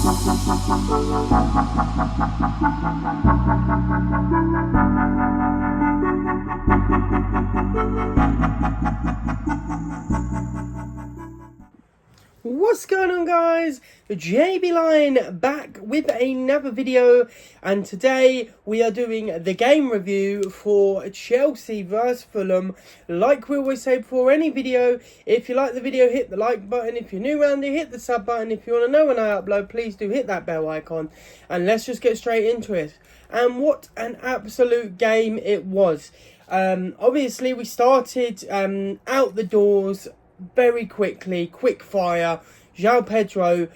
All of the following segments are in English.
What's going on, guys? JB Line back with another video, and today we are doing the game review for Chelsea vs Fulham. Like we always say before any video, if you like the video, hit the like button. If you're new around here, hit the sub button. If you want to know when I upload, please do hit that bell icon, and let's just get straight into it. And what an absolute game it was. Obviously we started out the doors very quickly, quick fire. João Pedro,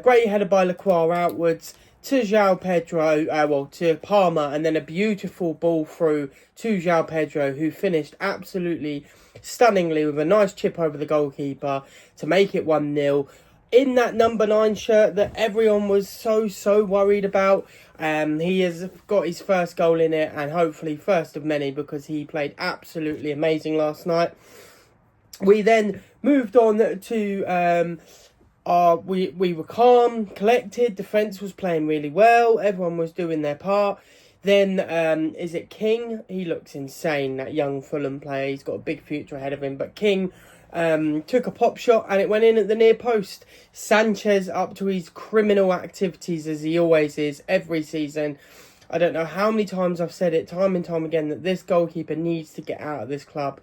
great header by Lacroix outwards to João Pedro, to Palmer, and then a beautiful ball through to João Pedro, who finished absolutely stunningly with a nice chip over the goalkeeper to make it 1-0. In that number 9 shirt that everyone was so worried about. He has got his first goal in it, and hopefully first of many, because he played absolutely amazing last night. We then moved on to we were calm, collected. Defence was playing really well. Everyone was doing their part. Then is it King? He looks insane, that young Fulham player. He's got a big future ahead of him. But King took a pop shot and it went in at the near post. Sanchez up to his criminal activities, as he always is every season. I don't know how many times I've said it time and time again that this goalkeeper needs to get out of this club.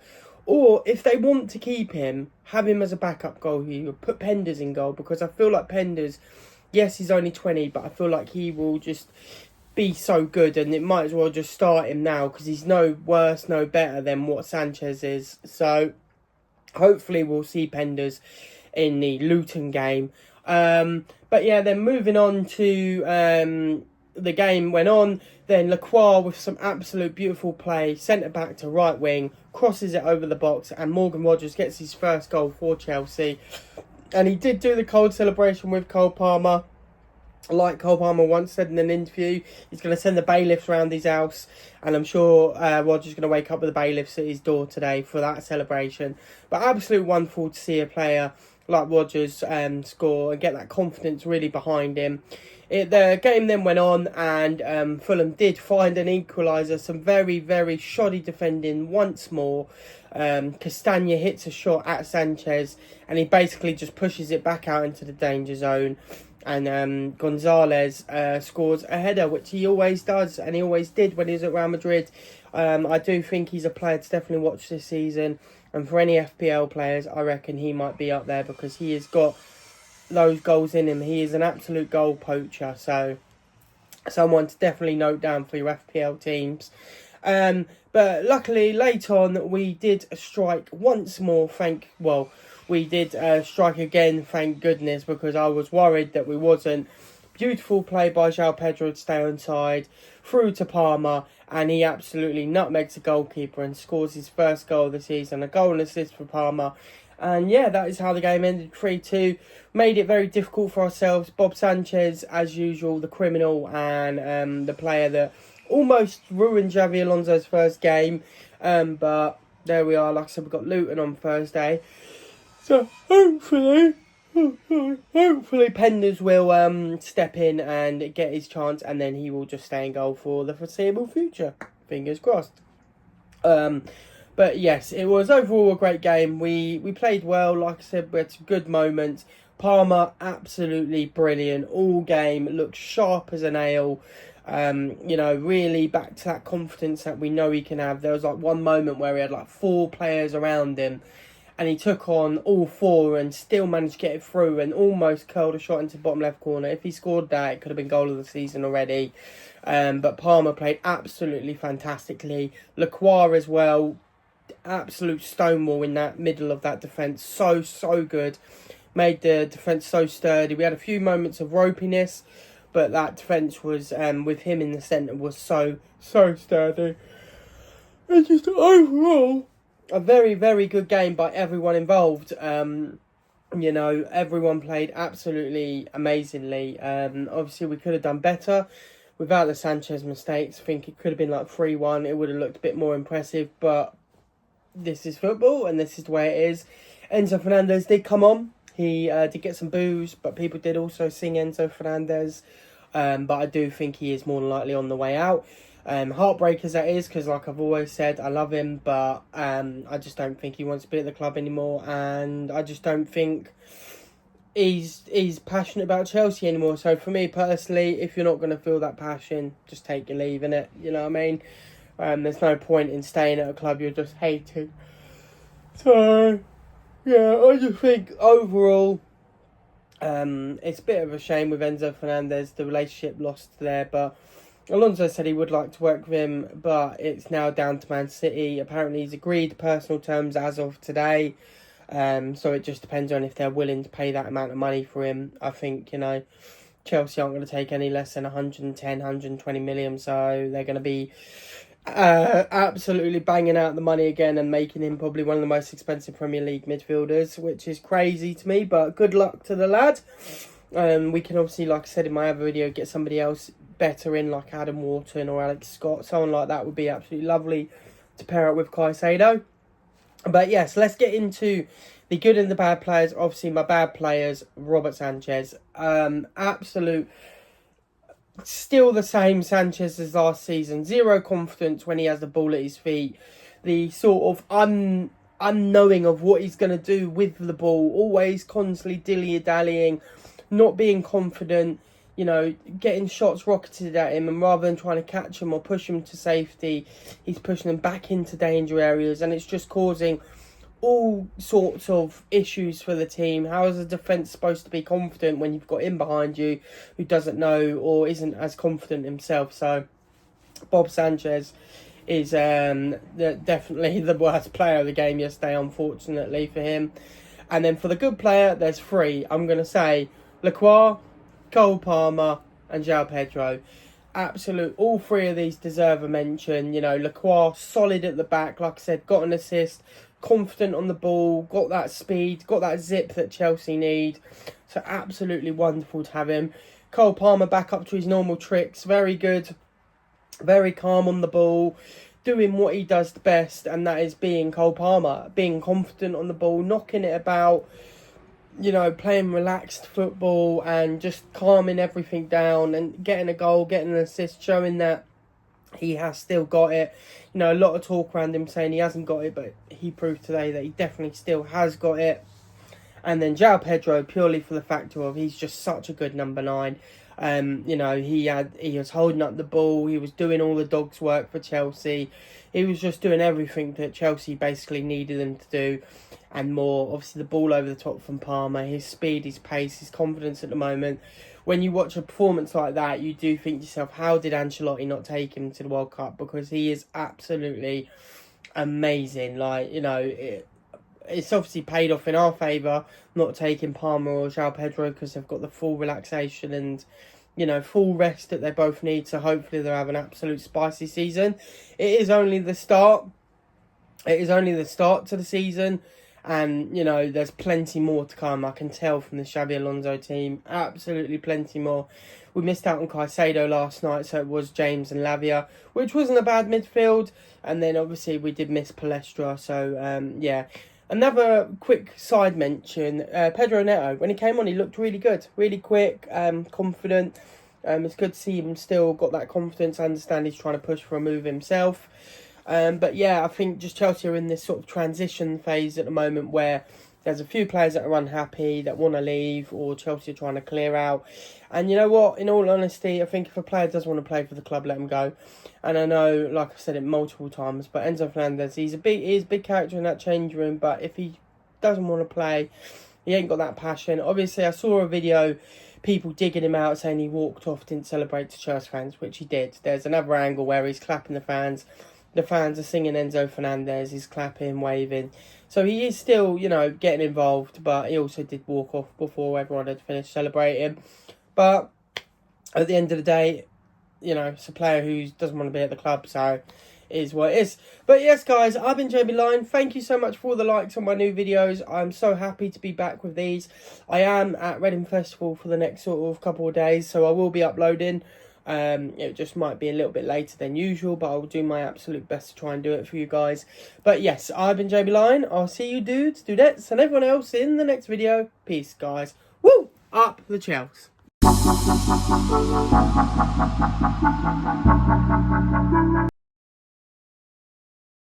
Or, if they want to keep him, have him as a backup goalkeeper. Put Penders in goal, because I feel like Penders, yes, he's only 20, but I feel like he will just be so good, and it might as well just start him now, because he's no worse, no better than what Sanchez is. So, hopefully we'll see Penders in the Luton game. But yeah, then moving on to the game went on. Then Lacroix with some absolute beautiful play, centre back to right wing, crosses it over the box, and Morgan Rodgers gets his first goal for Chelsea. And he did do the cold celebration with Cole Palmer. Like Cole Palmer once said in an interview, he's going to send the bailiffs around his house, and I'm sure Rodgers is going to wake up with the bailiffs at his door today for that celebration. But absolutely wonderful to see a player like Rodgers score and get that confidence really behind him. The game then went on, and Fulham did find an equaliser. Some very shoddy defending once more. Castagna hits a shot at Sanchez, and he basically just pushes it back out into the danger zone. And Gonzalez scores a header, which he always does, and he always did when he was at Real Madrid. I do think he's a player to definitely watch this season. And for any FPL players, I reckon he might be up there, because he has got those goals in him. He is an absolute goal poacher. So, someone to definitely note down for your FPL teams. But luckily, late on, we did strike once more. We did strike again, thank goodness, because I was worried that we wasn't. Beautiful play by João Pedro to stay onside, through to Palmer, and he absolutely nutmegs the goalkeeper and scores his first goal of the season. A goal and assist for Palmer. And yeah, that is how the game ended, 3-2. Made it very difficult for ourselves. Bob Sanchez, as usual, the criminal, and the player that almost ruined Xavi Alonso's first game. But there we are. Like I said, we've got Luton on Thursday. So hopefully Penders will step in and get his chance, and then he will just stay in goal for the foreseeable future. Fingers crossed. But yes, it was overall a great game. We played well. Like I said, we had some good moments. Palmer, absolutely brilliant. All game, looked sharp as a nail. Really back to that confidence that we know he can have. There was like one moment where he had like 4 players around him, and he took on all 4 and still managed to get it through and almost curled a shot into the bottom left corner. If he scored that, it could have been goal of the season already. But Palmer played absolutely fantastically. Lacroix as well. Absolute stonewall in that middle of that defence. So good. Made the defence so sturdy. We had a few moments of ropiness, but that defence was, with him in the centre, was so sturdy. And just overall, a very good game by everyone involved. Everyone played absolutely amazingly. Obviously, we could have done better without the Sanchez mistakes. I think it could have been like 3-1. It would have looked a bit more impressive, but this is football and this is the way it is. Enzo Fernandez did come on. He did get some boos, but people did also sing Enzo Fernandez. But I do think he is more than likely on the way out. Heartbreakers that is, because like I've always said, I love him, but I just don't think he wants to be at the club anymore, and I just don't think he's passionate about Chelsea anymore. So for me personally, if you're not going to feel that passion, just take your leave, innit? You know what I mean? There's no point in staying at a club you're just hating. So yeah, I just think overall, it's a bit of a shame with Enzo Fernandez, the relationship lost there, but Alonso said he would like to work with him, but it's now down to Man City. Apparently he's agreed personal terms as of today, so it just depends on if they're willing to pay that amount of money for him. I think, you know, Chelsea aren't going to take any less than 110, 120 million, so they're going to be absolutely banging out the money again and making him probably one of the most expensive Premier League midfielders, which is crazy to me, but good luck to the lad. We can obviously, like I said in my other video, get somebody else better in, like Adam Wharton or Alex Scott. Someone like that would be absolutely lovely to pair up with Caicedo. But yes, let's get into the good and the bad players. Obviously, my bad players, Robert Sanchez. Absolute, still the same Sanchez as last season. Zero confidence when he has the ball at his feet. The sort of unknowing of what he's going to do with the ball. Always constantly dilly-dallying, not being confident. You know, getting shots rocketed at him, and rather than trying to catch him or push him to safety, he's pushing them back into danger areas, and it's just causing all sorts of issues for the team. How is the defence supposed to be confident when you've got him behind you who doesn't know or isn't as confident himself? So, Bob Sanchez is definitely the worst player of the game yesterday, unfortunately for him. And then for the good player, there's three. I'm going to say Lacroix, Cole Palmer and João Pedro. Absolute, all three of these deserve a mention. You know, Lacroix, solid at the back, like I said, got an assist, confident on the ball, got that speed, got that zip that Chelsea need. So absolutely wonderful to have him. Cole Palmer back up to his normal tricks, very good, very calm on the ball, doing what he does the best, and that is being Cole Palmer, being confident on the ball, knocking it about, you know, playing relaxed football and just calming everything down and getting a goal, getting an assist, showing that he has still got it. You know, a lot of talk around him saying he hasn't got it, but he proved today that he definitely still has got it. And then João Pedro, purely for the factor of he's just such a good number 9. You know, he was holding up the ball, he was doing all the dog's work for Chelsea. He was just doing everything that Chelsea basically needed him to do and more. Obviously, the ball over the top from Palmer, his speed, his pace, his confidence at the moment. When you watch a performance like that, you do think to yourself, how did Ancelotti not take him to the World Cup? Because he is absolutely amazing. Like, you know, it's obviously paid off in our favour, not taking Palmer or João Pedro, because they've got the full relaxation and, you know, full rest that they both need. So hopefully they'll have an absolute spicy season. It is only the start. It is only the start to the season. And, you know, there's plenty more to come. I can tell from the Xabi Alonso team. Absolutely plenty more. We missed out on Caicedo last night, so it was James and Lavia, which wasn't a bad midfield. And then, obviously, we did miss Palestra. So, yeah. Another quick side mention. Pedro Neto, when he came on, he looked really good. Really quick, confident. It's good to see him still got that confidence. I understand he's trying to push for a move himself. But yeah, I think just Chelsea are in this sort of transition phase at the moment where there's a few players that are unhappy, that want to leave, or Chelsea are trying to clear out. And you know what? In all honesty, I think if a player does want to play for the club, let him go. And I know, like I've said it multiple times, but Enzo Fernandez, he's a big character in that change room. But if he doesn't want to play, he ain't got that passion. Obviously, I saw a video, people digging him out, saying he walked off, didn't celebrate to Chelsea fans, which he did. There's another angle where he's clapping the fans. The fans are singing Enzo Fernandez, he's clapping, waving. So he is still, you know, getting involved, but he also did walk off before everyone had finished celebrating. But at the end of the day, you know, it's a player who doesn't want to be at the club, so it is what it is. But yes, guys, I've been JB Line. Thank you so much for all the likes on my new videos. I'm so happy to be back with these. I am at Reading Festival for the next sort of couple of days, so I will be uploading. It just might be a little bit later than usual, but I'll do my absolute best to try and do it for you guys. But yes, I've been JB Line. I'll see you dudes, dudettes, and everyone else in the next video. Peace, guys. Woo! Up the Chels.